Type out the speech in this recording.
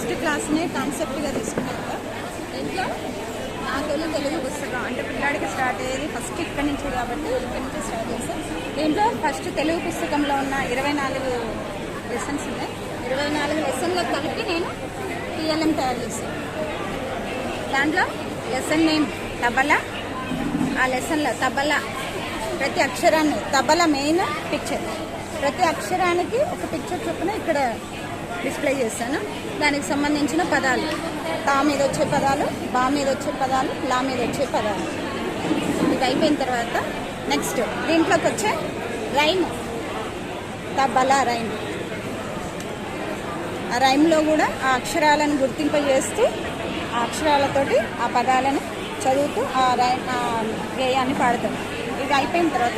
First క్లాస్ని కాన్సెప్ట్గా తీసుకున్నాను కదా. దీంట్లో నా తెలుగు పుస్తకం అంటే పిల్లాడికి స్టార్ట్ అయ్యేది ఫస్ట్ ఇక్కడి నుంచి కాబట్టి ఇక్కడి నుంచి స్టార్ట్ చేస్తాం. దీంట్లో ఫస్ట్ తెలుగు పుస్తకంలో ఉన్న 24 లెసన్స్ ఉన్నాయి. 24 లెసన్లకు కలిపి నేను టీఎల్ఎం తయారు చేస్తాను. దాంట్లో లెసన్ నేమ్ తబలా, ఆ లెసన్లో తబలా ప్రతి అక్షరాన్ని, తబలా మెయిన్ పిక్చర్, ప్రతి అక్షరానికి ఒక పిక్చర్ చొప్పున ఇక్కడ డిస్ప్లే చేస్తాను. దానికి సంబంధించిన పదాలు, తా మీద వచ్చే పదాలు, బా మీద వచ్చే పదాలు, లా మీద వచ్చే పదాలు. ఇది అయిపోయిన తర్వాత నెక్స్ట్ దీంట్లోకి వచ్చే రైమ్, తబలా రైమ్. ఆ రైమ్లో కూడా ఆ అక్షరాలను గుర్తింపజేస్తూ ఆ అక్షరాలతోటి ఆ పదాలను చదువుతూ ఆ గేయాన్ని పాడతాం. ఇది అయిపోయిన తర్వాత